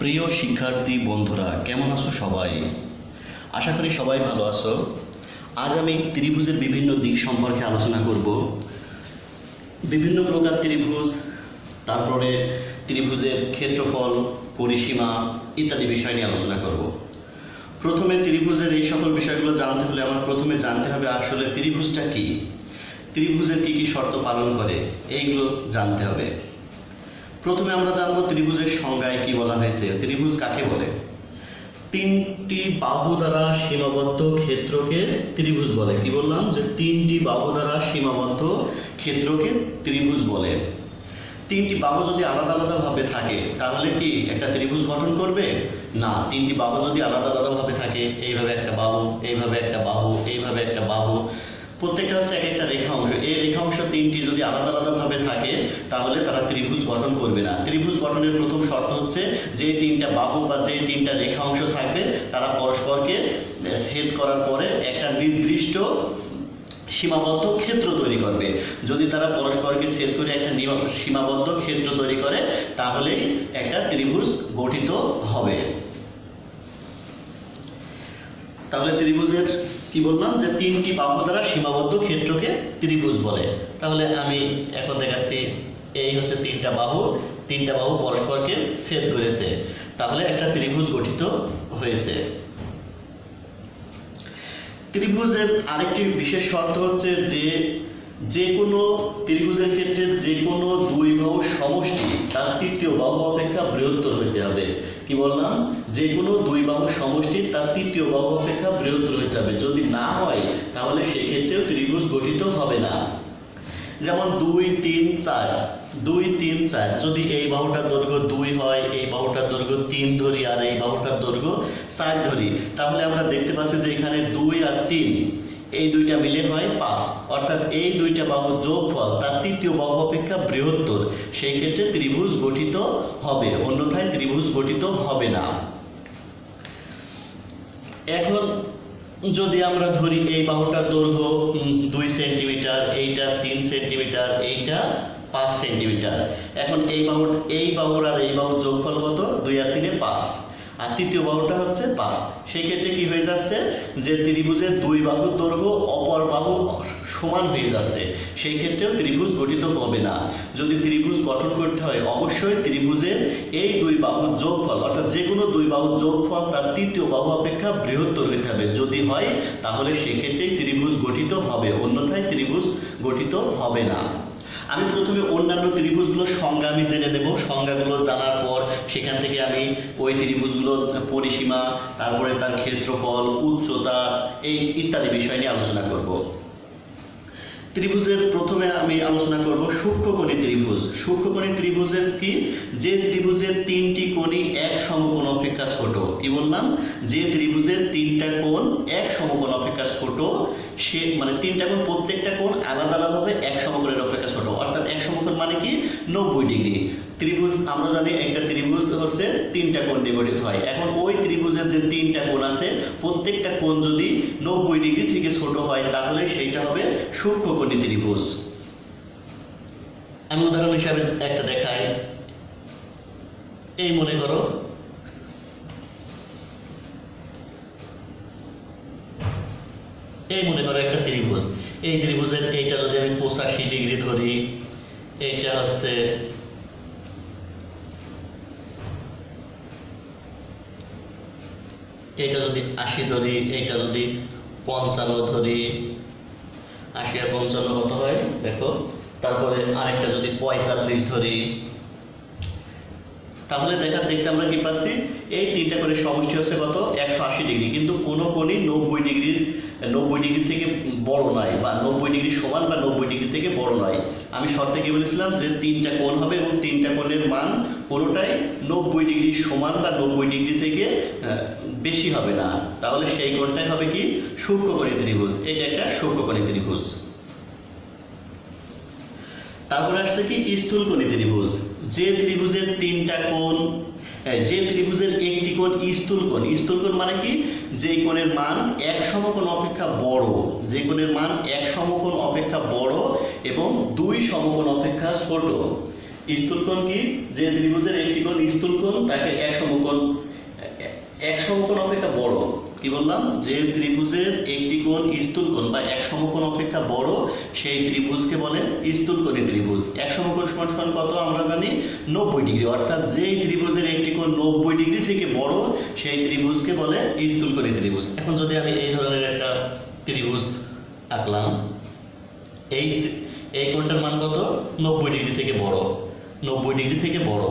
প্রিয় শিক্ষার্থী বন্ধুরা, কেমন আছো সবাই? আশা করি সবাই ভালো আছো। আজ আমি ত্রিভুজের বিভিন্ন দিক সম্পর্কে আলোচনা করব। বিভিন্ন প্রকার ত্রিভুজ, তারপরে ত্রিভুজের ক্ষেত্রফল, পরিসীমা ইত্যাদি বিষয় নিয়ে আলোচনা করব। প্রথমে ত্রিভুজের এই সকল বিষয়গুলো জানতে হলে আমার প্রথমে জানতে হবে আসলে ত্রিভুজটা কি, ত্রিভুজের কি কি শর্ত পালন করে, এইগুলো জানতে হবে। প্রথমে আমরা জানবো ত্রিভুজের সংজ্ঞায় কি বলা হয়েছে। ত্রিভুজ কাকে বলে? তিনটি বাহু দ্বারা সীমাবদ্ধ ক্ষেত্রকে ত্রিভুজ বলে। কি বললাম? যে তিনটি বাহু দ্বারা সীমাবদ্ধ ক্ষেত্রকে ত্রিভুজ বলে। তিনটি বাহু যদি আলাদা আলাদা ভাবে থাকে তাহলে কি একটা ত্রিভুজ গঠন করবে? না। তিনটি বাহু যদি আলাদা আলাদা ভাবে থাকে, এইভাবে একটা বাহু, এইভাবে একটা বাহু, এইভাবে একটা বাহু, প্রত্যেকটা হচ্ছে এক একটা রেখাংশ, এই রেখাংশ তিনটি যদি আলাদা আলাদা ভাবে থাকে তাহলে তারা ত্রিভুজ গঠন করবে না। ত্রিভুজ গঠনের প্রথম শর্ত হচ্ছে যে তিনটা বাহু বা যে তিনটা রেখাংশ থাকবে তারা পরস্পরকে ছেদ করার পরে একটা নির্দিষ্ট সীমাবদ্ধ ক্ষেত্র তৈরি করবে। যদি তারা পরস্পরকে ছেদ করে একটা সীমাবদ্ধ ক্ষেত্র তৈরি করে তাহলেই একটা ত্রিভুজ গঠিত হবে। তাহলে ত্রিভুজের কি বললাম? যে তিনটি বাহু দ্বারা সীমাবদ্ধ ক্ষেত্রকে ত্রিভুজ বলে। তাহলে আমি এখন দেখাচ্ছি, এই হচ্ছে তিনটা বাহু, তিনটা বাহু পরস্পরকে ছেদ করেছে, তাহলে একটা ত্রিভুজ গঠিত হয়েছে। ত্রিভুজের আরেকটি বিশেষ শর্ত হচ্ছে যে কোনো ত্রিভুজের ক্ষেত্রে যে কোনো দুই বাহুর সমষ্টি তার তৃতীয় বাহু অপেক্ষা বৃহত্তর হতে হবে। কি বললাম? যে কোনো দুই বাহুর সমষ্টি তার তৃতীয় বাহু অপেক্ষা বৃহত্তর হতে হবে। যদি না হয় তাহলে সেক্ষেত্রেও ত্রিভুজ গঠিত হবে না। যেমন 2, 3, 4, 2, 3, 4, যদি এই বাহুটার দৈর্ঘ্য 2 হয়, এই বাহুটার দৈর্ঘ্য 3 ধরি আর এই বাহুটার দৈর্ঘ্য 4 ধরি, তাহলে আমরা দেখতে পাচ্ছি যে এখানে 2 আর 3 এই দুইটা মিলে হয় 5, অর্থাৎ এই দুইটা বাহুর যোগফল তার তৃতীয় বাহু অপেক্ষা বৃহত্তর। সেই ক্ষেত্রে ত্রিভুজ গঠিত হবে, অন্যথায় ত্রিভুজ গঠিত হবে না। এখন যদি আমরা ধরি এই বাহুটার দৈর্ঘ্য 2 সেন্টিমিটার, এইটা 3 সেন্টিমিটার, এইটা 5 সেন্টিমিটার। এখন এই বাহুর আর এই বাহুর যোগফল কত? 2 আর 3 5, আর তৃতীয় বাহুটা হচ্ছে 5। সেই ক্ষেত্রে কি হয়ে যাচ্ছে? যে ত্রিভুজের দুই বাহুর দৈর্ঘ্য অপর বাহু সমান হয়ে যাচ্ছে, সেই ক্ষেত্রেও ত্রিভুজ গঠিত হবে না। যদি ত্রিভুজ গঠন করতে হয় অবশ্যই ত্রিভুজের এই দুই বাহুর যোগফল, অর্থাৎ যে কোনো দুই বাহুর যোগফল তার তৃতীয় বাহু অপেক্ষা বৃহত্তর হতে হবে। যদি হয় তাহলে সেক্ষেত্রেই ত্রিভুজ গঠিত হবে, অন্যথায় ত্রিভুজ গঠিত হবে না। আমি প্রথমে অন্যান্য ত্রিভুজগুলোর সংজ্ঞা আমি জেনে নেব। সংজ্ঞাগুলো জানার পর সেখান থেকে আমি ওই ত্রিভুজগুলোর পরিসীমা, তারপরে তার ক্ষেত্রফল, উচ্চতা, এই ইত্যাদি বিষয় নিয়ে আলোচনা করব। ত্রিভুজের প্রথমে আমি আলোচনা করব সূক্ষ্মকোণী ত্রিভুজ। সূক্ষ্মকোণী ত্রিভুজের কি? যে ত্রিভুজের তিনটি কোণই এক সমকোণ অপেক্ষা ছোট। কি বললাম? যে ত্রিভুজের তিনটা কোণ এক সমকোণ অপেক্ষা ছোট, সে মানে তিনটা কোণ, প্রত্যেকটা কোণ আলাদা আলাদাভাবে এক সমকোণের অপেক্ষা ছোট, অর্থাৎ এক সমকোণ মানে কি? 90 ডিগ্রি। ত্রিভুজ আমরা জানি একটা ত্রিভুজ হচ্ছে তিনটা কোণ নিয়ে গঠিত হয়। এখন ওই ত্রিভুজের যে তিনটা কোণ আছে প্রত্যেকটা কোণ যদি 90 ডিগ্রি থেকে ছোট হয় তাহলে সেইটা হবে সূক্ষ্মকোণী ত্রিভুজ। আমি উদাহরণ হিসাবে একটা দেখাই। এই মনে করো একটা ত্রিভুজ। এই ত্রিভুজের এইটা যদি আমি 85 ডিগ্রি ধরি, এইটা হচ্ছে এইটা যদি 80 ধরি, এইটা যদি 55 ধরি, 80 আর 55 কত হয় দেখো। তারপরে আরেকটা যদি 45 ধরি, তাহলে দেখতে আমরা কি পাচ্ছি? এই তিনটা করে সমষ্টি হচ্ছে কত? 180 ডিগ্রি। কিন্তু কোনো কোণই 90 ডিগ্রি থেকে বড় নয়, বা 90 ডিগ্রি সমান বা 90 ডিগ্রি থেকে বড় নয়। আমি শর্তে কি বলেছিলাম? যে তিনটা কোণ হবে এবং তিনটা কোণের মান কোনোটাই 90 ডিগ্রি সমান বা 90 ডিগ্রি থেকে বেশি হবে না। তাহলে সেই কোণটাই হবে কি? সূক্ষ্মকোণী ত্রিভুজ। এটা একটা সূক্ষ্মকোণী ত্রিভুজ। তারপরে আসছে কি? স্থূলকোণী ত্রিভুজ। যে ত্রিভুজের তিনটা কোণ, যে ত্রিভুজের একটি কোণ স্থূলকোণ। স্থূলকোণ মানে কি? যে কোণের মান এক সমকোণ অপেক্ষা বড়, যে কোণের মান এক সমকোণ অপেক্ষা বড় এবং দুই সমকোণ অপেক্ষা ছোট, স্থূলকোণ কি? যে ত্রিভুজের একটি কোণ স্থূলকোণ তাকে এক সমকোণ অপেক্ষা বড়। কি বললাম? যে ত্রিভুজের একটি কোণ স্থূলকোণ বা এক সমকোণ অপেক্ষা বড় সেই ত্রিভুজকে বলে স্থূলকোণী ত্রিভুজ। এক সমকোণ সমান সমান কত আমরা জানি? 90 ডিগ্রি। অর্থাৎ যেই ত্রিভুজের একটি কোণ 90 ডিগ্রি থেকে বড় সেই ত্রিভুজকে বলে স্থূলকোণী ত্রিভুজ। এখন যদি আমি এই ধরনের একটা ত্রিভুজ আঁকলাম, এই এই কোণটার মান কত? 90 ডিগ্রি থেকে বড়। 90 ডিগ্রি থেকে বড়,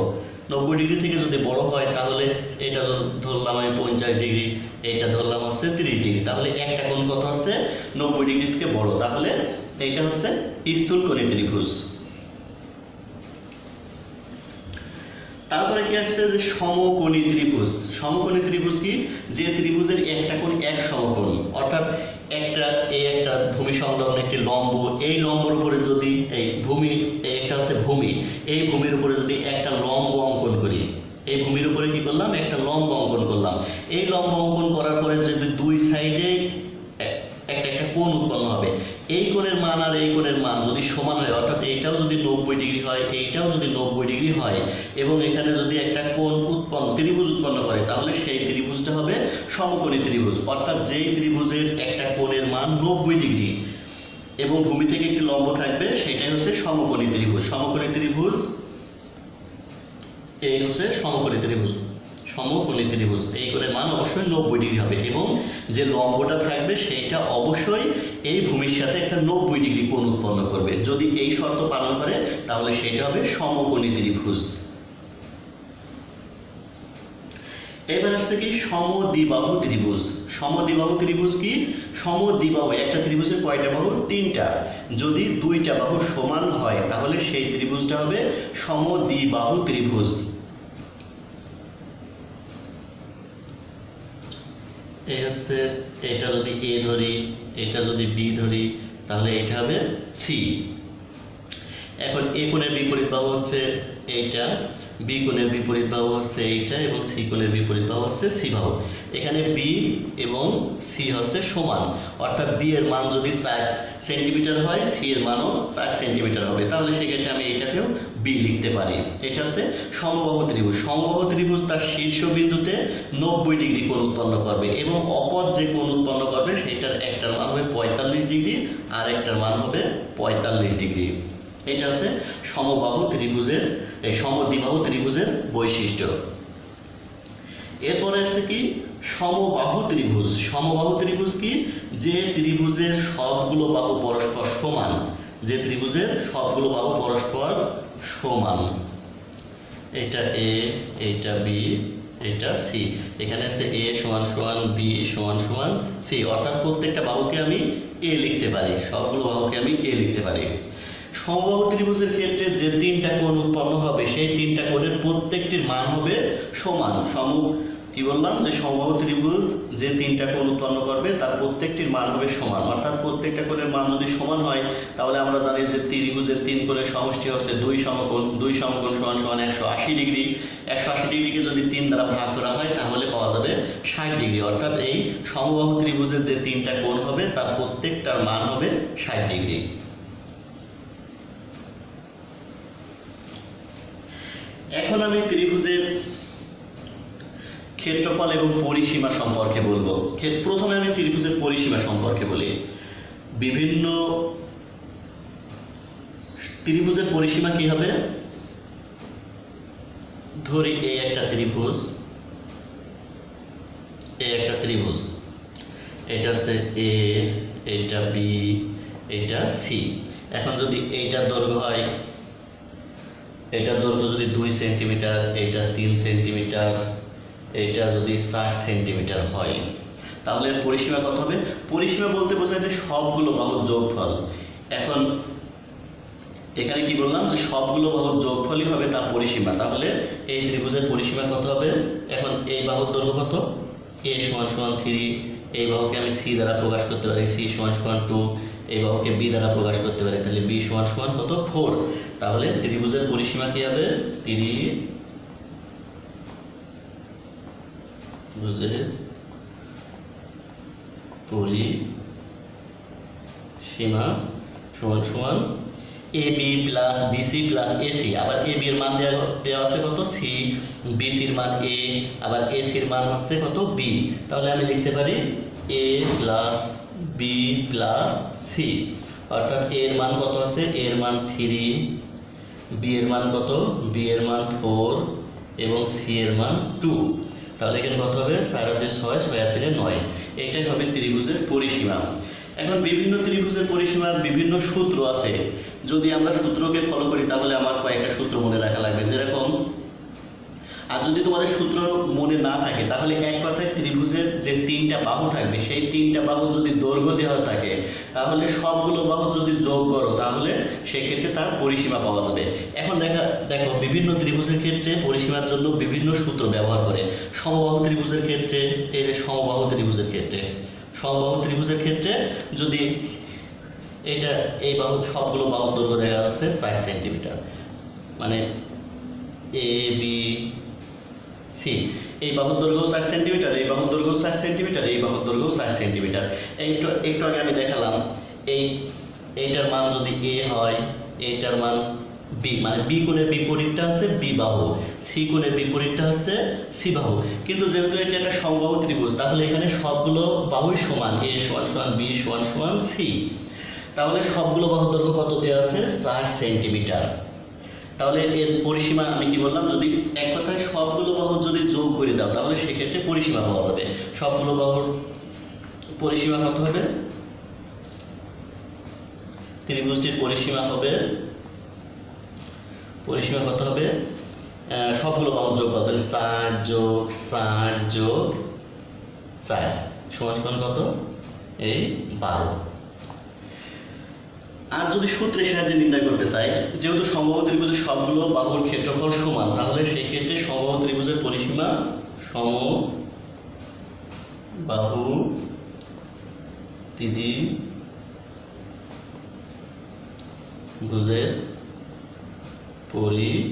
90 ডিগ্রি থেকে যদি বড় হয় তাহলে এটা ধরলাম আমি 50 ডিগ্রি, এইটা ধরলাম হচ্ছে 30 ডিগ্রি। তাহলে একটা কোণ কত হচ্ছে? 90 ডিগ্রি থেকে বড়। তাহলে এইটা হচ্ছে স্থূলকোণী ত্রিভুজ। তারপরে কি আসছে? যে সমকোণী ত্রিভুজ। সমকোণী ত্রিভুজ কি? যে ত্রিভুজের একটা কোণ এক সমকোণ, অর্থাৎ একটা ভূমি সংলগ্ন একটি লম্ব, এই লম্বর উপরে যদি একটা হচ্ছে ভূমি, এই ভূমির উপরে যদি একটা লম্ব অঙ্কন করি, এই ভূমির উপরে কি করলাম? একটা লম্ব অঙ্কন করলাম। এই লম্ব অঙ্কন করার পরে যদি দুই সাইডে একটা কোণ উৎপন্ন হবে, এই কোণের মান আর এই কোণের মান যদি সমান হয়, অর্থাৎ এইটাও যদি 90 ডিগ্রি হয়, এইটাও যদি 90 ডিগ্রি হয়, এবং এখানে যদি একটা কোণ ত্রিভুজ উৎপন্ন করে, তাহলে সেই ত্রিভুজটা হবে সমকোণী ত্রিভুজ। অর্থাৎ যেই ত্রিভুজের একটা কোণের মান 90 ডিগ্রি এবং ভূমি থেকে একটি লম্ব থাকবে, সেটাই হচ্ছে সমকোণী ত্রিভুজ। সমকোণী ত্রিভুজ এই হচ্ছে সমকোণী ত্রিভুজ। সমকোণী ত্রিভুজ এই কোণের মান অবশ্যই 90 ডিগ্রি হবে এবং যে লম্বটা থাকবে সেইটা অবশ্যই এই ভূমির সাথে একটা 90 ডিগ্রি কোণ উৎপন্ন করবে। যদি এই শর্ত পালন করে তাহলে সেটা হবে সমকোণী ত্রিভুজ। এবার আসছে কি? সমদ্বিবাহু ত্রিভুজ। সমদ্বিবাহু ত্রিভুজ কি? সমদ্বিবাহু একটা ত্রিভুজের কয়টা বাহু? 3টা। যদি 2টা বাহু সমান হয় তাহলে সেই ত্রিভুজটা হবে সমদ্বিবাহু ত্রিভুজ। এই হচ্ছে, এটা যদি এ ধরি, এটা যদি বি ধরি, তাহলে এটা হবে সি। এখন এ কোণের বিপরীত বাহু হচ্ছে এইটা, বি কোণের বিপরীত বাহু হচ্ছে এইটা, এবং সি কোণের বিপরীত বাহু হচ্ছে সি বাহু। এখানে বি এবং সি হচ্ছে সমান, অর্থাৎ বি এর মান যদি 4 সেন্টিমিটার হয়, সি এর মানও 4 সেন্টিমিটার হবে। তাহলে সেক্ষেত্রে আমি এটাকেও বি লিখতে পারি। এটা হচ্ছে সমবাহু ত্রিভুজ। সমবাহু ত্রিভুজ তার শীর্ষবিন্দুতে 90 ডিগ্রি কোণ উৎপন্ন করবে এবং অপর যে কোণ উৎপন্ন করবে সেটার একটার মান হবে 45 ডিগ্রি আর একটার মান হবে 45 ডিগ্রি। এটা হচ্ছে সমবাহু ত্রিভুজের সমদ্বিবাহু ত্রিভুজের বৈশিষ্ট্য। এরপরে আছে কি? সমবাহু ত্রিভুজ। সমবাহু ত্রিভুজ কি? যে ত্রিভুজের সবগুলো বাহু পরস্পর সমান। যে ত্রিভুজের সবগুলো বাহু পরস্পর সমান। এটা এ, এটা বি, এটা সি। এখানে আছে এ সমান সমান বি সমান সমান সি, অর্থাৎ প্রত্যেকটা বাহুকে আমি এ লিখতে পারি, সবগুলো বাহুকে আমি এ লিখতে পারি। সমবাহু ত্রিভুজের ক্ষেত্রে যে 3টা কোণ উৎপন্ন হবে সেই 3টা কোণের প্রত্যেকটির মান হবে সমান। কি বললাম? যে সমবাহু ত্রিভুজ যে 3টা কোণ উৎপন্ন করবে তার প্রত্যেকটির মান হবে সমান। অর্থাৎ প্রত্যেকটা কোণের মান যদি সমান হয় তাহলে আমরা জানি যে ত্রিভুজের 3 কোণের সমষ্টি হচ্ছে 2 সমকোণ। 2 সমকোণ সমান সমান 180 ডিগ্রি। 180 ডিগ্রিকে যদি 3 দ্বারা ভাগ করা হয় তাহলে পাওয়া যাবে 60 ডিগ্রি। অর্থাৎ এই সমবাহু ত্রিভুজের যে 3টা কোণ হবে তার প্রত্যেকটার মান হবে 60 ডিগ্রি। এখন আমি ত্রিভুজের ক্ষেত্রফল এবং পরিসীমা সম্পর্কে বলবো। প্রথমে আমি ত্রিভুজের পরিসীমা সম্পর্কে বলি। বিভিন্ন ত্রিভুজের পরিসীমা কি হবে? ধরি এই একটা ত্রিভুজ, এটা আছে এ, এটা বি, এটা সি। এখন যদি এইটার দৈর্ঘ্য হয়, এটার দৈর্ঘ্য যদি 2 সেন্টিমিটার, এটা 3 সেন্টিমিটার, এটা যদি 4 সেন্টিমিটার হয় তাহলে পরিসীমা কত হবে? পরিসীমা বলতে বোঝায় যে সবগুলো বাহুর যোগফল। এখন এখানে কি বললাম? যে সবগুলো বাহুর যোগফলই হবে তার পরিসীমা। তাহলে এই ত্রিভুজের পরিসীমা কত হবে? এখন এই বাহুর দৈর্ঘ্য কত? এ সমান সমান 3। এই বাহুকে আমি সি দ্বারা প্রকাশ করতে পারি, সি সমান সমান 2। এই বাহুকে বি দ্বারা প্রকাশ করতে পারি, তাহলে বি সমান সমান কত? 4। তাহলে ত্রিভুজের পরিসীমা কি হবে? ত্রিভুজের পরিসীমা সমান সমান A B plus BC plus AC, আবার এ বি এর মান দেওয়া আছে কত সি, বিসির মান এ, আবার এসির মান হচ্ছে কত বি। তাহলে আমি লিখতে পারি এ প্লাস বি প্লাস সি, অর্থাৎ এ এর মান কত আছে, এ এর মান 3, বি এর মান কত, বি এর মান 4 এবং সি এর মান 2। তাহলে এখানে কত হবে 4 আর 2 6, 6 আর 3 9। এইটাই হবে ত্রিভুজের পরিসীমা। এখন বিভিন্ন ত্রিভুজের পরিসীমার বিভিন্ন সূত্র আছে, যদি আমরা সূত্রকে ফলো করি তাহলে আমার কয়েকটা সূত্র মনে রাখা লাগবে। যেরকম, আর যদি তোমাদের সূত্র মনে না থাকে তাহলে এক কথায় ত্রিভুজের যে 3টা বাহু থাকবে সেই 3টা বাহু যদি দৈর্ঘ্য দেওয়া থাকে তাহলে সবগুলো বাহু যদি যোগ করো তাহলে সেক্ষেত্রে তার পরিসীমা পাওয়া যাবে। এখন দেখো বিভিন্ন ত্রিভুজের ক্ষেত্রে পরিসীমার জন্য বিভিন্ন সূত্র ব্যবহার করে। সমবাহু ত্রিভুজের ক্ষেত্রে, এই যে সমবাহু ত্রিভুজের ক্ষেত্রে, সমবাহু ত্রিভুজের ক্ষেত্রে যদি এটা এই বাহু সবগুলো বাহুর দৈর্ঘ্য দেখা যাচ্ছে 4 সেন্টিমিটার, মানে এ বি সি, এই বাহুর দৈর্ঘ্য 4 সেন্টিমিটার, এই বাহুর দৈর্ঘ্য 4 সেন্টিমিটার, এই বাহুর দৈর্ঘ্য 4 সেন্টিমিটার। একটু আগে আমি দেখালাম এইটার মান যদি এ হয়, এইটার মান বি, মানে বি কোণের বিপরীতটা হচ্ছে বি বাহু, সি কোণের বিপরীতটা হচ্ছে সি বাহু। কিন্তু যেহেতু এটা একটা সমবাহু ত্রিভুজ তাহলে এখানে সবগুলো বাহুই সমান, এ সমান সমান বি সমান সমান সি। তাহলে সবগুলো বাহুর দৈর্ঘ্য কত দেওয়া আছে 4 সেন্টিমিটার। তাহলে এর পরিসীমা আমি কি বললাম, যদি এক কথায় সবগুলো বাহু যদি যোগ করে দাও তাহলে সেক্ষেত্রে পরিসীমা পাওয়া যাবে। সবগুলো বাহুর পরিসীমা কত হবে, ত্রিভুজটির পরিসীমা কত হবে, সবগুলো বাহুর যোগ কত, 4 যোগ 4 যোগ 4 সমান সমান কত, এই 12। আর যদি সূত্রের সাহায্যে নির্ণয় করতে চাই, যেহেতু সমবাহু ত্রিভুজের সবগুলো বাহুর ক্ষেত্রফল সমান তাহলে সেই ক্ষেত্রে সমবাহু ত্রিভুজের পরিসীমা, সমবাহু ত্রিভুজের পরিসীমা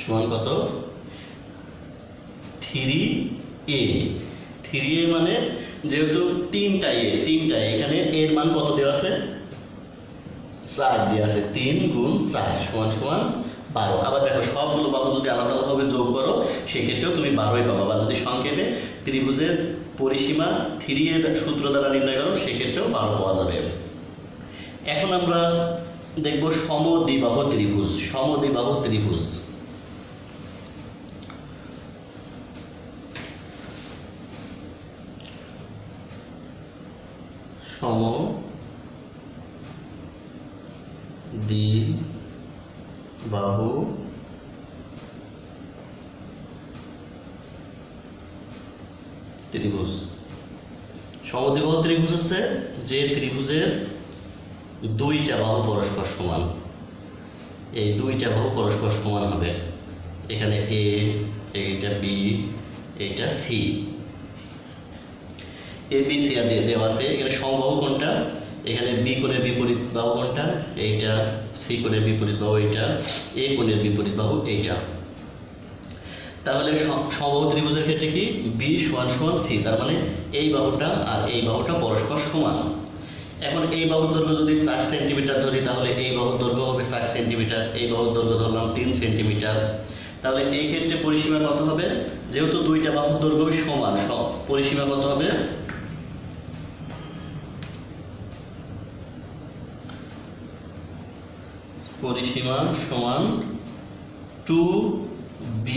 সমান কত, 3a। 3a মানে যেহেতু 3টা এখানে এর মান কত দেওয়া আছে, 4 দেওয়া আছে, 3 গুণ 4 সমান সমান 12। আবার দেখো সবগুলো বাহু যদি আলাদা আলাদাভাবে যোগ করো সেক্ষেত্রেও তুমি 12ই পাবা, বা যদি সংক্ষেপে ত্রিভুজের পরিসীমা 3a সূত্র দ্বারা নির্ণয় করো সেক্ষেত্রেও 12 পাওয়া যাবে। এখন আমরা দেখব সমদ্বিবাহু ত্রিভুজ। সমদ্বিবাহু ত্রিভুজ, সমদ্বিবাহু ত্রিভুজ। সমদ্বিবাহু ত্রিভুজ হচ্ছে যে ত্রিভুজের 2টা বাহু পরস্পর সমান। এই 2টা বাহু পরস্পর সমান হবে, এখানে এ, এইটা বি, এইটা সি, এ বি সি দিয়ে দেওয়া আছে। এখানে সমবাহু কোনটা, এখানে বি কোণের বিপরীত বাহু কোনটা, এইটা, সি কোণের বিপরীত বাহু এইটা, এ কোণের বিপরীত বাহু এইটা। তাহলে সমবাহু ত্রিভুজের ক্ষেত্রে কি, বি সমান সমান সি, তার মানে এই বাহুটা আর এই বাহুটা পরস্পর সমান। এখন এই বাহুর দৈর্ঘ্য যদি 4 সেন্টিমিটার ধরি তাহলে এই বাহুর দৈর্ঘ্য হবে 4 সেন্টিমিটার, এই বাহুর দৈর্ঘ্য ধরলাম 3 সেন্টিমিটার। তাহলে এই ক্ষেত্রে পরিসীমা কত হবে, যেহেতু 2টা বাহুর দৈর্ঘ্য সমান, পরিসীমা কত হবে, পরিসীমা সমান 2b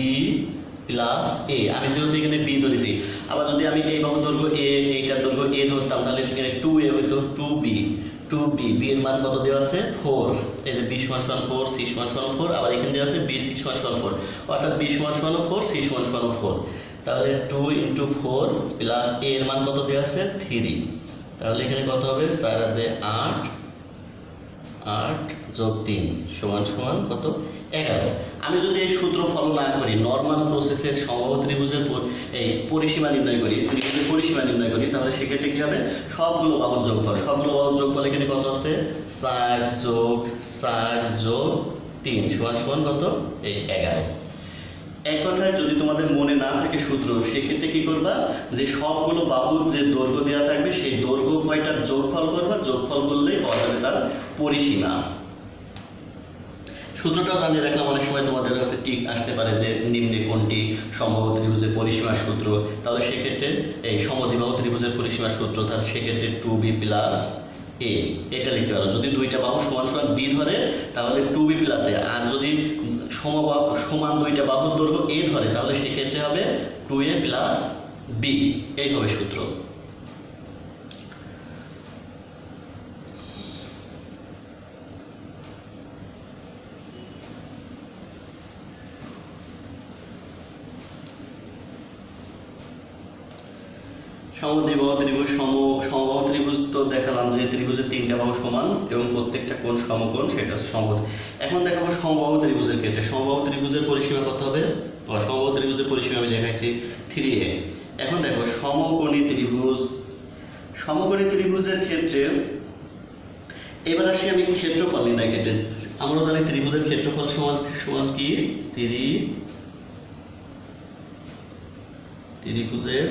প্লাস a। আমি যেহেতু এখানে b ধরেছি, আবার যদি আমি এই বাহুর দৈর্ঘ্য a, এইটার দৈর্ঘ্য a ধরতাম তাহলে এখানে 2a হইতো 2b। b এর মান কত দেওয়া আছে 4, এই যে b সমান সমান 4, c সমান সমান 4, আবার এখানে দেওয়া আছে b c সমান সমান 4, অর্থাৎ b সমান সমান 4, c সমান সমান 4। তাহলে 2 × 4 প্লাস a এর মান কত দেওয়া আছে 3। তাহলে এখানে কত হবে 4 আর 2 8, 8 যোগ 3 সমান সমান কত 11। আমি যদি এই সূত্র ফলো না করি, নর্মাল প্রসেসের সমবাহু ত্রিভুজের এই পরিসীমা নির্ণয় করি, ত্রিভুজের পরিসীমা নির্ণয় করি, তাহলে সেক্ষেত্রে কি হবে, সবগুলো বাহুর যোগফল, সবগুলো বাহুর যোগফল এখানে কত আছে 4 যোগ 4 যোগ 3 সমান সমান কত এই 11। এক কথায় যদি তোমাদের মনে না থাকে সূত্র, সেক্ষেত্রে কি করবা, যে সবগুলো বাহুর যে দৈর্ঘ্য দেওয়া থাকবে সেই দৈর্ঘ্য কয়টা যোগফল করবা, যোগফল করলেই পাওয়া যাবে তার পরিসীমা। সূত্রটাও জানিয়ে রাখলাম, অনেক সময় তোমাদের কাছে ঠিক আসতে পারে যে নিম্নে কোনটি সমবাহু ত্রিভুজের পরিসীমার সূত্র, তাহলে সেক্ষেত্রে এই সমদ্বিবাহু ত্রিভুজের পরিসীমার সূত্র, তাহলে সেক্ষেত্রে 2b + a এটা লিখতে পারো। যদি দুইটা বাহু সমান সমান b ধরে তাহলে 2b + a, আর যদি সমান দুইটা বাহুর দৈর্ঘ্য a ধরে তাহলে সেক্ষেত্রে হবে 2a + b, এই হবে সূত্র। সমদ্বিবাহু ত্রিভুজ, সমবাহু ত্রিভুজ তো দেখালাম যে ত্রিভুজের তিনটা বাহু সমান এবং প্রত্যেকটা কোণ সমকোণ, সেটা হচ্ছে সমবাহু। এখন দেখাবো সমবাহু ত্রিভুজের ক্ষেত্রে সমবাহু ত্রিভুজের পরিসীমা কত হবে। সমবাহু ত্রিভুজের পরিসীমা আমি দেখাইছি 3a। এখন দেখো সমকোণী ত্রিভুজ, সমকোণী ত্রিভুজের ক্ষেত্রে এবার আসি আমি ক্ষেত্রফল নির্ণয় ক্ষেত্রে। আমরা জানি ত্রিভুজের ক্ষেত্রফল সমান সমান কি, ত্রিভুজের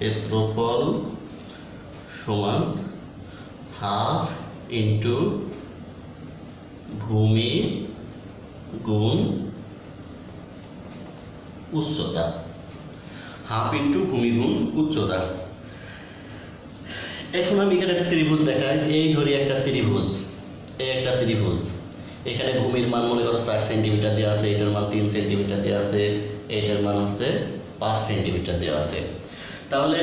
ক্ষেত্রফল সমান হাফ ইন্টু ভূমি গুণ উচ্চতা, হাফ ইন্টু ভূমি গুণ উচ্চতা। এখন আমি এখানে একটা ত্রিভুজ দেখাই, এই ধরি একটা ত্রিভুজ, এই একটা ত্রিভুজ, এখানে ভূমির মান মনে করো 4 সেন্টিমিটার দেওয়া আছে, এটার মান 3 সেন্টিমিটার দেওয়া আছে, এটার মান হচ্ছে 5 সেন্টিমিটার দেওয়া আছে। তাহলে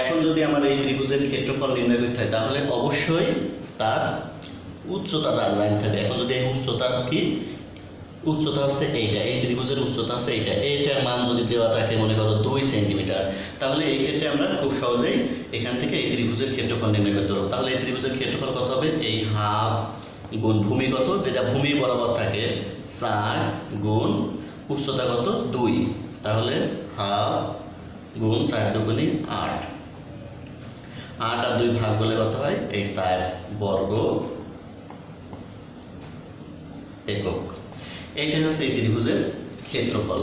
এখন যদি আমার এই ত্রিভুজের ক্ষেত্রফল নির্ণয় করতে হয় তাহলে অবশ্যই তার উচ্চতা জানতে হবে। এখন যদি এই উচ্চতা কি, উচ্চতা হচ্ছে এইটা, এই ত্রিভুজের উচ্চতা আছে এইটা, এইটার মান যদি দেওয়া থাকে মনে করো 2 সেন্টিমিটার, তাহলে এই ক্ষেত্রে আমরা খুব সহজেই এখান থেকে এই ত্রিভুজের ক্ষেত্রফল নির্ণয় করতে পারবো। তাহলে এই ত্রিভুজের ক্ষেত্রফল কত হবে, এই হাফ গুণ ভূমি কত, যেটা ভূমি বরাবর থাকে 4 গুণ উচ্চতা কত 2, তাহলে হাফ গুণ 4 দুগুণে 8, 8 আর 2 ভাগ করলে কত হয়, এই 4 বর্গ একক। এইটাই হচ্ছে এই ত্রিভুজের ক্ষেত্রফল।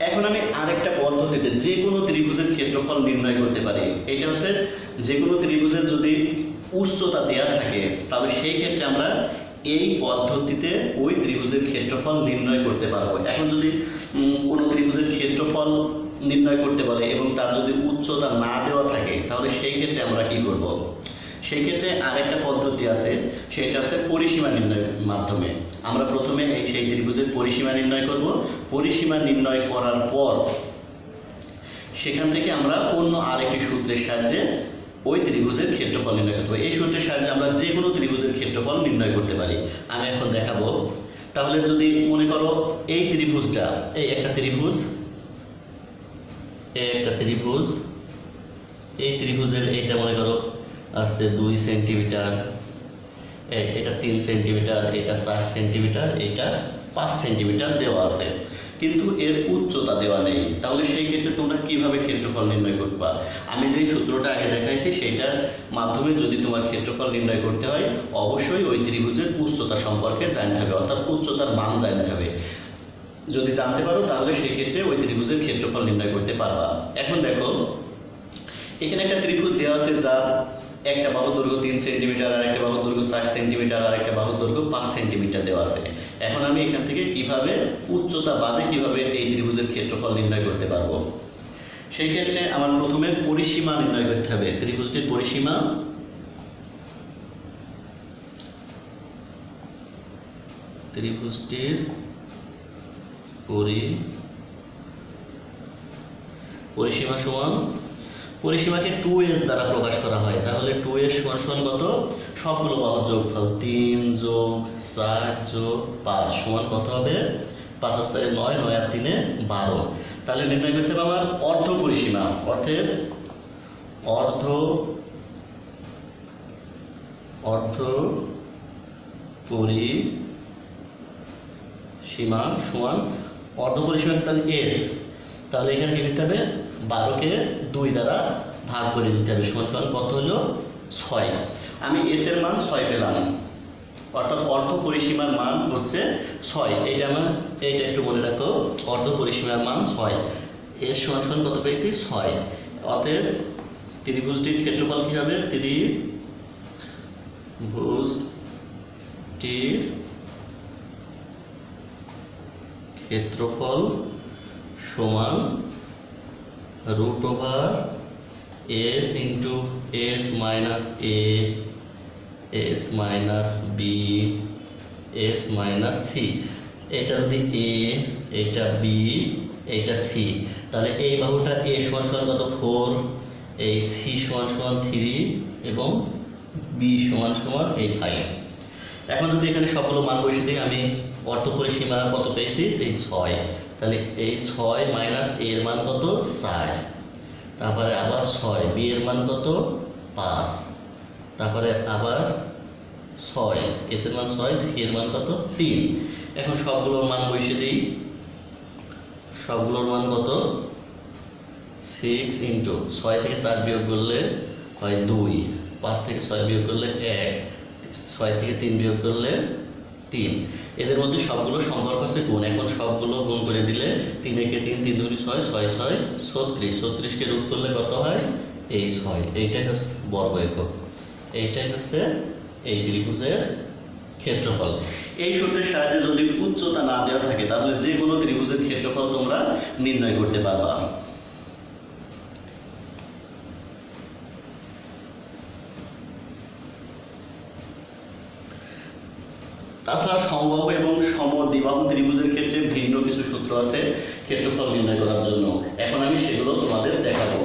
এখন আমি আরেকটা পদ্ধতিতে যে কোনো ত্রিভুজের ক্ষেত্রফল নির্ণয় করতে পারি। এটা হচ্ছে যে কোনো ত্রিভুজের যদি উচ্চতা দেওয়া থাকে তাহলে সেই ক্ষেত্রে আমরা এই পদ্ধতিতে ওই ত্রিভুজের ক্ষেত্রফল নির্ণয় করতে পারবো। এখন যদি কোনো ত্রিভুজের ক্ষেত্রফল নির্ণয় করতে পারে এবং তার যদি উচ্চতা না দেওয়া থাকে তাহলে সেই ক্ষেত্রে আমরা কি করব, সেই ক্ষেত্রে আরেকটা পদ্ধতি আছে, সেটা হচ্ছে পরিসীমা নির্ণয়ের মাধ্যমে। আমরা প্রথমে সেই ত্রিভুজের পরিসীমা নির্ণয় করব, পরিসীমা নির্ণয় করার পর সেখান থেকে আমরা অন্য আরেকটি সূত্রের সাহায্যে ওই ত্রিভুজের ক্ষেত্রফল নির্ণয় করতে পারি। এই সূত্রের সাহায্যে আমরা যে কোনো ত্রিভুজের ক্ষেত্রফল নির্ণয় করতে পারি। আমি এখন দেখাবো। তাহলে যদি মনে করো এই ত্রিভুজটা, এই একটা ত্রিভুজ, এই একটা ত্রিভুজ, এই ত্রিভুজের এইটা মনে করো আছে 2 সেন্টিমিটার, এটা 3 সেন্টিমিটার, এটা 4 সেন্টিমিটার, এটা 5 সেন্টিমিটার দেওয়া আছে, কিন্তু এর উচ্চতা দেওয়া নেই। তাহলে সেই ক্ষেত্রে তোমরা কিভাবে ক্ষেত্রফল নির্ণয় করবা? আমি যে সূত্রটা আগে দেখাইছি সেটার মাধ্যমে যদি তোমার ক্ষেত্রফল নির্ণয় করতে হয় অবশ্যই ওই ত্রিভুজের উচ্চতা সম্পর্কে জানতে হবে, অর্থাৎ উচ্চতার মান জানতে হবে। যদি জানতে পারো তাহলে সেই ক্ষেত্রে ওই ত্রিভুজের ক্ষেত্রফল নির্ণয় করতে পারবা। এখন দেখো এখানে একটা ত্রিভুজ দেওয়া আছে যার একটা বাহুর দৈর্ঘ্য 3 সেন্টিমিটার, আর একটা বাহুর দৈর্ঘ্য 4 সেন্টিমিটার, আর একটা বাহুর দৈর্ঘ্য 5 সেন্টিমিটার দেওয়া আছে। এখন আমি এখান থেকে কিভাবে উচ্চতা বাদে কিভাবে এই ত্রিভুজের ক্ষেত্রফল নির্ণয় করতে পারবো, সেই ক্ষেত্রে আমার প্রথমে পরিসীমা নির্ণয় করতে হবে। ত্রিভুজটির পরিসীমা, ত্রিভুজটির পরিসীমা সমান, পরিসীমাকে 2s দ্বারা প্রকাশ করা হয়। তাহলে 2s সমান সমান কত, সবগুলো বাহুর যোগফল 3 যোগ 4 যোগ 5 সমান কত হবে, 5 আর 4 9, 9 আর 3 12। তাহলে নির্ণয় করতে হবে আমার অর্ধ পরিসীমা, অর্থের অর্ধ পরিসীমা সমান অর্ধ পরিসীমা তাহলে s, তাহলে এখানে কি করতে হবে 12কে 2 দ্বারা ভাগ করে দিতে হবে, সমান সমান কত হলো 6। আমি s এর মান 6 পেলাম, অর্থাৎ অর্ধ পরিসীমার মান হচ্ছে 6। এইটা একটু মনে রাখো, অর্ধ পরিসীমার মান 6। এর সমান সমান কত পেয়েছি? 6। অতএব ত্রিভুজটির ক্ষেত্রফল কি হবে? ত্রিভুজটির ক্ষেত্রফল সমান √s into s minus a s minus b s minus c। এটা যদি a, এটা b, এটা c, তাহলে এই বাহুটা a সমান সমান কত? 4, এই c সমান সমান 3 এবং b সমান সমান এই 5। এখন যদি এখানে সবগুলো মান বসিয়ে দিই, আমি অর্ধ পরিসীমা কত পেয়েছি? এই 6। তাহলে এই 6 মাইনাস a এর মান কত? 4। তারপরে আবার 6, b এর মান কত? 5। তারপরে আবার 6, s এর মান 6, c এর মান কত? 3। এখন সবগুলোর মান বসিয়ে দিই। সবগুলোর মান কত? 6 ইন্টু 6 থেকে 4 বিয়োগ করলে হয় 2, 5 থেকে 6 বিয়োগ করলে 1, 6 থেকে 3 বিয়োগ করলে 3। এদের মধ্যে সবগুলো সম্পর্ক আছে গুণ। এখন সবগুলো গুণ করে দিলে 3 একে 3, 3 দুগুণে 6, 6 6 36। 36কে রূপ করলে কত হয়? এই 6। এইটাই হচ্ছে বর্গ একক। এইটাই হচ্ছে এই ত্রিভুজের ক্ষেত্রফল। এই সূত্রের সাহায্যে যদি উচ্চতা না দেওয়া থাকে তাহলে যে কোনো ত্রিভুজের ক্ষেত্রফল তোমরা নির্ণয় করতে পারবা। তাছাড়া সমবাহু এবং সমদ্বিবাহু ত্রিভুজের ক্ষেত্রে ভিন্ন কিছু সূত্র আছে ক্ষেত্রফল নির্ণয় করার জন্য। এখন আমি সেগুলো তোমাদের দেখাবো।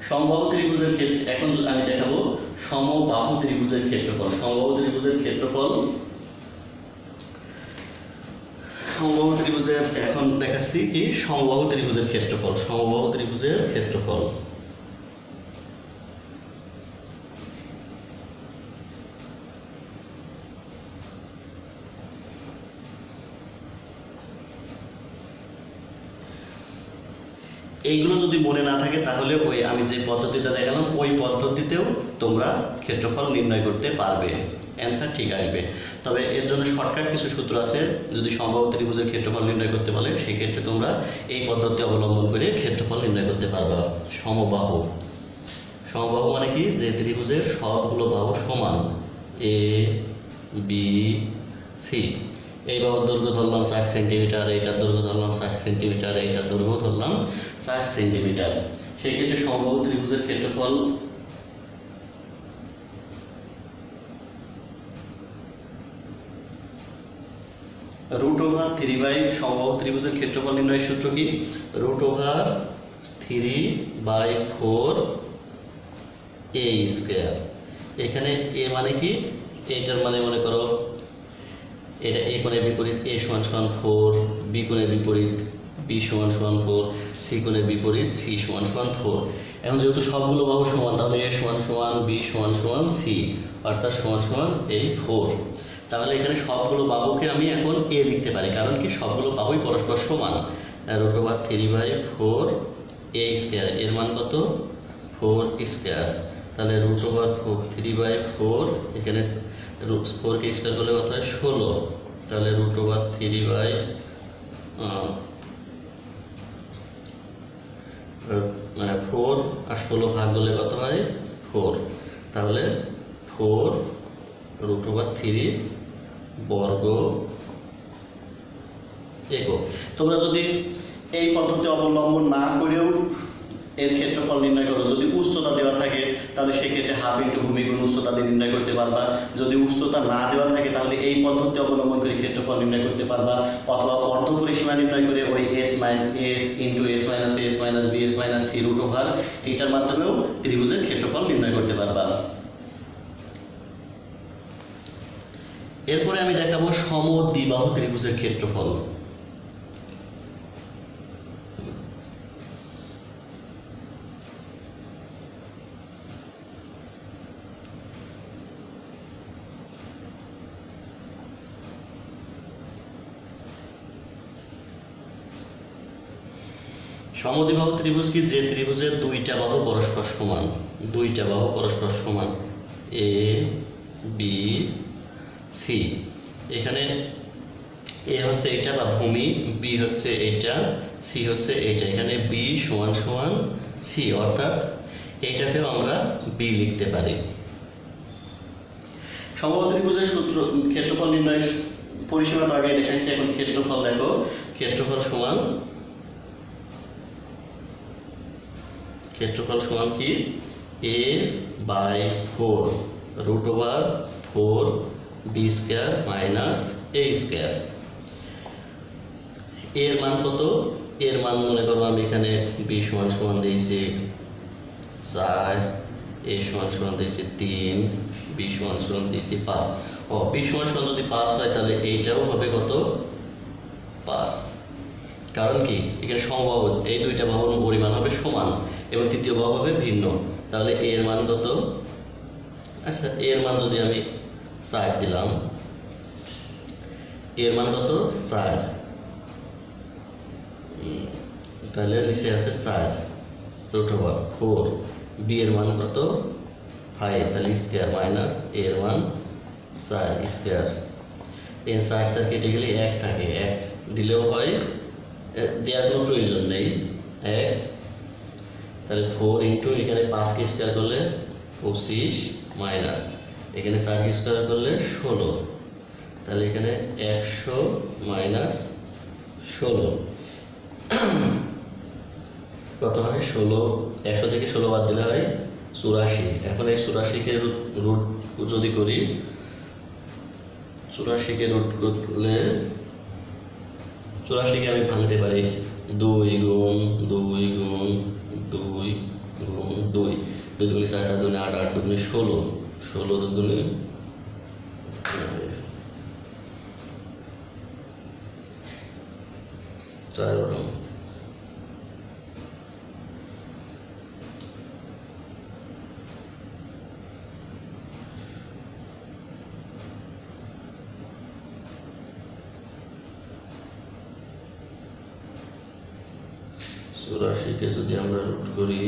সমবাহু ত্রিভুজের ক্ষেত্রে এখন আমি দেখাবো সমবাহু ত্রিভুজের ক্ষেত্রফল। সমবাহু ত্রিভুজের ক্ষেত্রফল, সমবাহু ত্রিভুজের এখন দেখাচ্ছি কি সমবাহু ত্রিভুজের ক্ষেত্রফল। সমবাহু ত্রিভুজের ক্ষেত্রফল এইগুলো যদি মনে না থাকে তাহলে ওই আমি যে পদ্ধতিটা দেখালাম ওই পদ্ধতিতেও তোমরা ক্ষেত্রফল নির্ণয় করতে পারবে, অ্যান্সার ঠিক আসবে। তবে এর জন্য শর্টকাট কিছু সূত্র আছে। যদি সমবাহু ত্রিভুজের ক্ষেত্রফল নির্ণয় করতে বলে সেই ক্ষেত্রে তোমরা এই পদ্ধতি অবলম্বন করে ক্ষেত্রফল নির্ণয় করতে পারবা। সমবাহু, সমবাহু মানে কি? যে ত্রিভুজের সবগুলো বাহু সমান, এ বি সি। এই বাহুর দৈর্ঘ্য ধরলাম 4 সেন্টিমিটার, এইটার দৈর্ঘ্য ধরলাম 4 সেন্টিমিটার, এইটার দৈর্ঘ্য ধরলাম 4 সেন্টিমিটার। সেই ক্ষেত্রে সমবাহু ত্রিভুজের ক্ষেত্রফল √3 সমবাহু ত্রিভুজের ক্ষেত্রফল নির্ণয়ের সূত্র কি? √3/4 a স্কয়ার। এখানে a মানে কি? এটার মানে মনে করো এটা a কোণের বিপরীত a সমান সমান 4, b কোণের বিপরীত b সমান সমান 4, c কোণের বিপরীত c সমান সমান 4। এখন যেহেতু সবগুলো বাহু সমান তাহলে a সমান সমান b সমান সমান c, অর্থাৎ সমান সমান এই 4। তাহলে এখানে সবগুলো বাহুকে আমি এখন a লিখতে পারি, কারণ কি সবগুলো বাহুই পরস্পর সমান। √3/4 a স্কয়ার, এর মান কত? 4 স্কয়ার। তাহলে √3/4, এখানে 4 কে স্কয়ার করলে কত হয়? 16। তাহলে √3/4 আর 16 ভাগ করলে কত হয়? 4। তাহলে 4 √3 বর্গ একক। তোমরা যদি এই পদ্ধতি অবলম্বন না করেও এর ক্ষেত্রফল নির্ণয় করো, যদি উচ্চতা দেওয়া থাকে তাহলে সেক্ষেত্রে হাফ ইন্টু ভূমি গুণ উচ্চতা দিয়ে নির্ণয় করতে পারবা। যদি উচ্চতা না দেওয়া থাকে তাহলে এই পদ্ধতি অবলম্বন করে ক্ষেত্রফল নির্ণয় করতে পারবা, অথবা অর্ধ পরিসীমা নির্ণয় করে ওই s into s minus a s minus b s minus c √, এইটার মাধ্যমেও ত্রিভুজের ক্ষেত্রফল নির্ণয় করতে পারবা। এরপরে আমি দেখাবো সমদ্বিবাহু ত্রিভুজের ক্ষেত্রফল। সমদ্বিবাহু ত্রিভুজ কি? যে ত্রিভুজের দুইটা বাহু পরস্পর সমান, দুইটা বাহু পরস্পর সমান, এ বি সি। এখানে এ হচ্ছে এটা বা ভূমি, বি হচ্ছে এটা, সি হচ্ছে এটা। এখানে বি সমান সমান সি, অর্থাৎ এইটাকেও আমরা বি লিখতে পারি। সমবাহু ত্রিভুজের সূত্র ক্ষেত্রফল নির্ণয়ের পরিসীমা তো আগে দেখাইছি, এখন ক্ষেত্রফল দেখো। ক্ষেত্রফল সমান কি a by 4 √4 B square minus a square. এর মান কত? এর মান মনে করো আমি এখানে বি সমান সমান দিয়েছি 4, এ সমান সমান দিয়েছি 3, বি সমান সমান দিয়েছি 5। ও বি সমান সমান যদি 5 হয় তাহলে এইটাও হবে কত? 5। কারণ কি এখানে সমবাহু, এই দুইটা বাহুর পরিমাণ হবে সমান এবং তৃতীয় বাহু হবে ভিন্ন। তাহলে এর মান কত? আচ্ছা, এর মান যদি আমি 4 দিলাম, এর মান কত? 4। তাহলে নিচে আছে 4 √4। বি এর মান কত? 5, তাহলে স্কয়ার মাইনাস এর মান 4 স্কয়ার। এর 4 কেটে গেলে 1 থাকে, 1 দিলেও হয়, দেওয়ার কোনো প্রয়োজন নেই 1। তাহলে 4 ইন্টু এখানে 5কে স্কয়ার করলে 25 মাইনাস এখানে 4কে স্কয়ার করলে 16। তাহলে এখানে 100 মাইনাস 16 কত হয়? 16। 100 থেকে 16 বাদ দিলে হয় 84। এখন এই 84কে রুট যদি করি, 84কে রুট করলে 84কে আমি ভাঙতে পারি 2 গুণ 2 গুণ 2 গুণ 2, 2 দুগুণে 4, 4 দুগুণে 8, 8 দুগুণে 16, 16 দুগুণে 4। 84কে যদি আমরা রুট করি,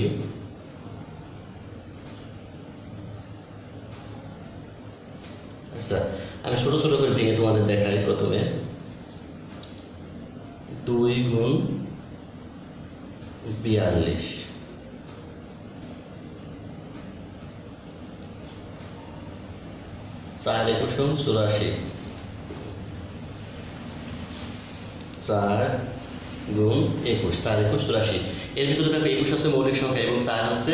আচ্ছা আমি ছোট ছোট করে ভেঙে তোমাদের দেখাই। প্রথমে 2 গুণ 42, 4 একুশ 84, 4 গুণ 21, 4 একুশ 84। এর ভিতরে দেখো 21 হচ্ছে মৌলিক সংখ্যা এবং 4 হচ্ছে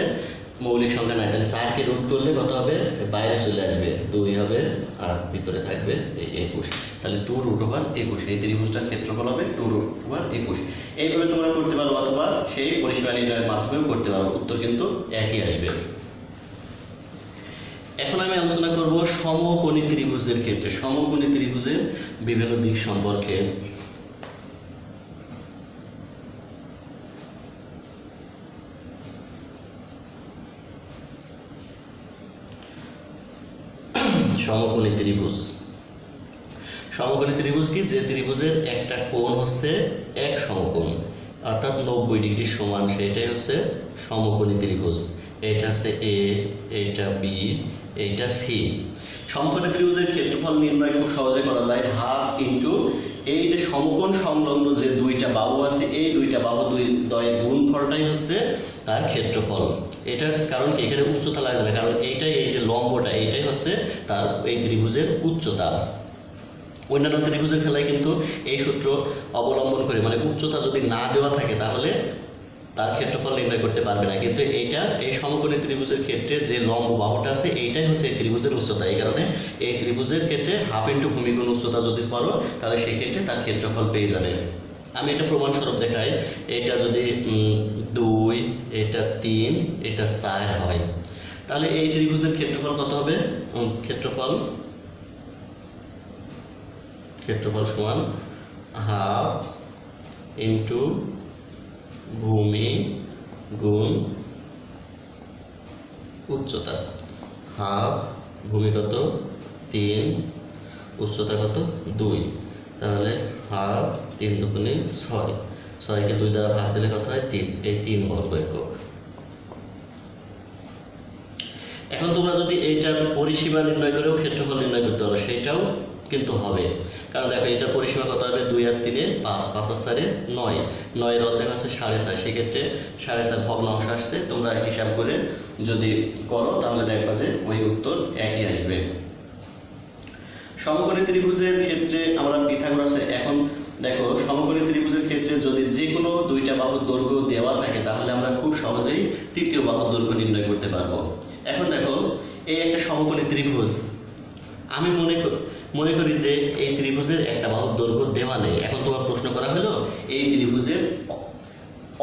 মৌলিক সংখ্যা নাই। তাহলে 4কে রুট করলে কত হবে? বাইরে চলে আসবে 2 হবে, আর ভিতরে থাকবে এই 21। তাহলে 2√21 এই ত্রিভুজটার ক্ষেত্রফল হবে 2√21। এইভাবে তোমরা করতে পারো, অথবা সেই পরিসীমা নির্ণয়ের মাধ্যমেও করতে পারো, উত্তর কিন্তু একই আসবে। এখন আমি আলোচনা করব সমকোণী ত্রিভুজের ক্ষেত্রে। সমকোণী ত্রিভুজের বিভিন্ন দিক সম্পর্কে। সমকোণী ত্রিভুজ। সমকোণী ত্রিভুজ কি? যে ত্রিভুজের একটা কোণ হচ্ছে এক সমকোণ, অর্থাৎ 90 ডিগ্রি সমান, সেটাই হচ্ছে সমকোণী ত্রিভুজ। এটা হচ্ছে এ, এইটা বি, এইটা সি। সমকোণী ত্রিভুজের ক্ষেত্রফল নির্ণয় খুব সহজে করা যায়। হাফ ইন্টু এই যে সমকোণ সংলগ্ন যে দুইটা বাহু আছে, এই দুইটা বাহু দ্বয়ের গুণফলটাই হচ্ছে তার ক্ষেত্রফল। এটার কারণ কি? এখানে উচ্চতা লাগবে না, কারণ এইটাই, এই যে লম্বটা, এইটাই হচ্ছে তার এই ত্রিভুজের উচ্চতা। অন্যান্য ত্রিভুজের খেলায় কিন্তু এই সূত্র অবলম্বন করে, মানে উচ্চতা যদি না দেওয়া থাকে তাহলে তার ক্ষেত্রফল নির্ণয় করতে পারবে না। কিন্তু এইটা, এই সমকোণী ত্রিভুজের ক্ষেত্রে যে লম্ব বাহুটা আছে, এইটাই হচ্ছে এই ত্রিভুজের উচ্চতা। এই কারণে এই ত্রিভুজের ক্ষেত্রে হাফ ইন্টু ভূমিগুণ উচ্চতা যদি করো, তাহলে সেই ক্ষেত্রে তার ক্ষেত্রফল পেয়ে যাবে। আমি এটা প্রমাণস্বরূপ দেখাই। এটা যদি 2, এটা 3, এটা 4 হয়, তাহলে এই ত্রিভুজের ক্ষেত্রফল কত হবে? ক্ষেত্রফল সমান হাফ ইন্টু ভূমি গুণ উচ্চতা। হাফ, ভূমি কত? 3, উচ্চতা কত? 2। তাহলে হাফ 3 দুগুণে 6, 6কে 2 দ্বারা ভাগ দিলে কত হয়? 3। এই 3 বর্গ একক। এখন তোমরা যদি এইটার পরিসীমা নির্ণয় করেও ক্ষেত্রফল নির্ণয় করতে পারো, সেটাও কিন্তু হবে। কারণ দেখো এটার পরিসীমা কত হবে, 2 আর 3 5, 5 আর 4 9, 9 অর্ধেক আছে 4.5, সেক্ষেত্রে 4.5 ভগ্নাংশ আসছে। তোমরা হিসাব করে যদি করো তাহলে দেখবা যে ওই উত্তর একই আসবে। সমকোণী ত্রিভুজের ক্ষেত্রে আমরা পিথাগোরাসের, এখন দেখো সমকোণী ত্রিভুজের ক্ষেত্রে যদি যে কোনো দুইটা বাহুর দৈর্ঘ্য দেওয়া থাকে তাহলে আমরা খুব সহজেই তৃতীয় বাহুর দৈর্ঘ্য নির্ণয় করতে পারবো। এখন দেখো এই একটা সমকোণী ত্রিভুজ, আমি মনে করি যে এই ত্রিভুজের একটা বাহুর দৈর্ঘ্য দেওয়া নেই। এখন তোমার প্রশ্ন করা হলো এই ত্রিভুজের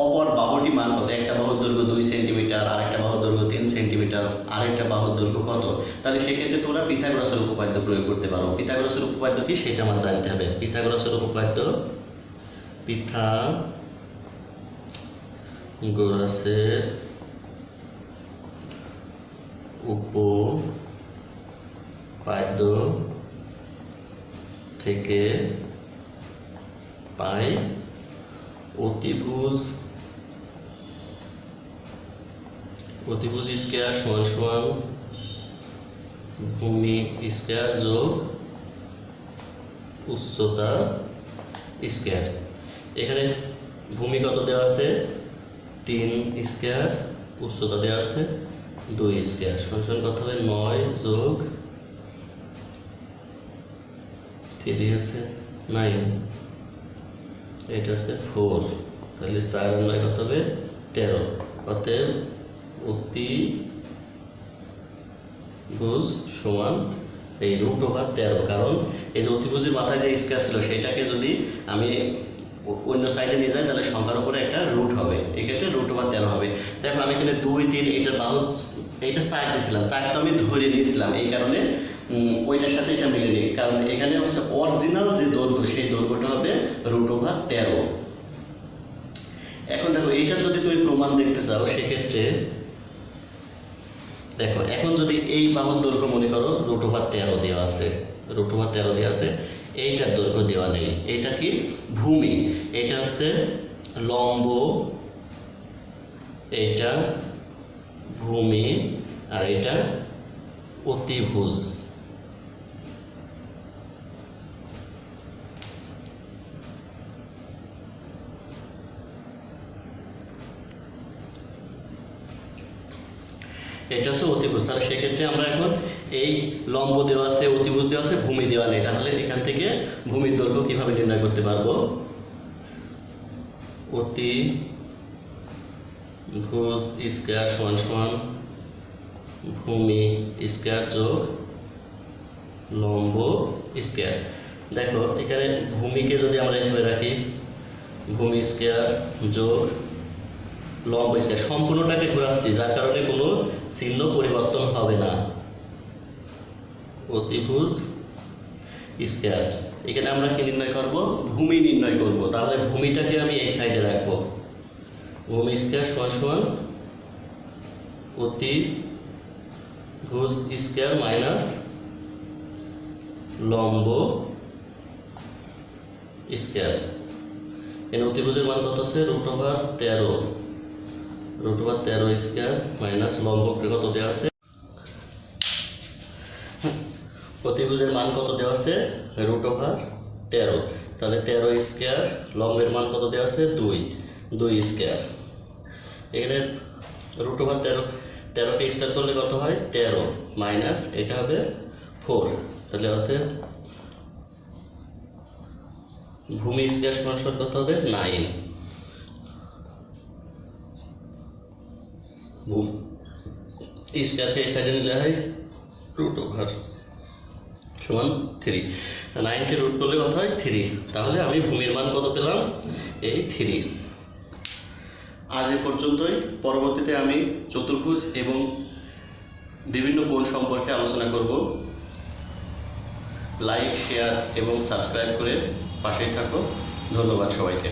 অপর বাহুটি মান কত, একটা বাহুর দৈর্ঘ্য 2 সেন্টিমিটার, আরেকটা বাহুর দৈর্ঘ্য 3 সেন্টিমিটার, আরেকটা বাহুর দৈর্ঘ্য কত, তাহলে সেক্ষেত্রে তোমরা পিথাগোরাসের উপপাদ্য প্রয়োগ করতে পারো। পিথাগোরাসের উপপাদ্য কি সেটা আমার জানতে হবে। পিথাগোরাসের উপপাদ্য, পিথাগোরাসের উপপাদ্য থেকে পাই অতিভুজ স্কয়ার সমান ভূমি স্কয়ার যোগ উচ্চতা স্কয়ার। এখানে ভূমি কত দেওয়া আছে, 3 স্কয়ার, উচ্চতা দেওয়া আছে 2 স্কয়ার, সমান কত হবে 9 যোগ 3 আছে 9, এটা আছে 4, তাহলে 4 আর 9 কত হবে 13। অতএব অতিভুজ সমান এই √13, কারণ এই যে অতিভুজের মাথায় যে স্কয়ার ছিল সেটাকে যদি আমি অন্য সাইডে নিয়ে যাই তাহলে সংখ্যার উপরে একটা রুট হবে, এক্ষেত্রে √13 হবে। দেখো আমি এখানে 2, 3 এটার বাহু, এইটা সাইড দিয়েছিলাম, সাইড তো আমি ধরে নিয়েছিলাম, এই কারণে ওইটার সাথে এটা মিলে নেই, কারণ এখানে হচ্ছে অরিজিনাল যে দৈর্ঘ্য সেই দৈর্ঘ্যটা হবে √13। এখন দেখো এইটা যদি তুমি প্রমাণ দেখতে চাও সেক্ষেত্রে দেখো, এখন যদি এই বাহুর দৈর্ঘ্য মনে করো √13 দেওয়া আছে, √13 দেওয়া আছে, এইটার দৈর্ঘ্য দেওয়া নেই, এইটা কি ভূমি, এটা হচ্ছে লম্ব, এইটা ভূমি, আর এটা অতিভুজ। এটা হচ্ছে অতিভুজ, তাহলে সেক্ষেত্রে আমরা এখন এই লম্ব দেওয়া আছে, অতিভুজ দেওয়া আছে, ভূমি দেওয়া নেই, তাহলে এখান থেকে ভূমির দৈর্ঘ্য কিভাবে নির্ণয় করতে পারবো, অতিভুজ স্কয়ার সমান ভূমি স্কয়ার যোগ লম্ব স্কয়ার। দেখো এখানে ভূমিকে যদি আমরা এভাবে রাখি, ভূমি স্কয়ার যোগ লম্ব স্কয়ার, সম্পূর্ণটাকে ঘোরাচ্ছি যার কারণে কোনো চিহ্ন পরিবর্তন হবে না, অতিভুজ স্কয়ার। এখানে আমরা কি নির্ণয় করব, ভূমি নির্ণয় করব, তাহলে ভূমিটাকে আমি এই সাইডে রাখবো, ভূমি স্কয়ার সমান অতিভুজ স্কয়ার মাইনাস লম্ব স্কয়ার। এখানে অতিভুজের মান কত আছে, √13, √13 স্কয়ার মাইনাস লম্ব কত দেওয়া আছে, অতিভুজের মান কত দেওয়া আছে √13, তাহলে 13 স্কয়ার, লম্বের মান কত দেওয়া আছে 2 স্কয়ার। এখানে √13কে স্কয়ার করলে কত হয় 13, মাইনাস এটা হবে 4, তাহলে অতএব ভূমি স্কয়ার সমান কত হবে 9, স্কয়ারকে এই সাইডে নিলে হয় √3 সমান 3, 9কে রুট করলে কত হয় 3, তাহলে আমি ভূমির মান কত পেলাম এই 3। আজ এ পর্যন্তই, পরবর্তীতে আমি চতুর্ভুজ এবং বিভিন্ন কোণ সম্পর্কে আলোচনা করব। লাইক, শেয়ার এবং সাবস্ক্রাইব করে পাশেই থাকো। ধন্যবাদ সবাইকে।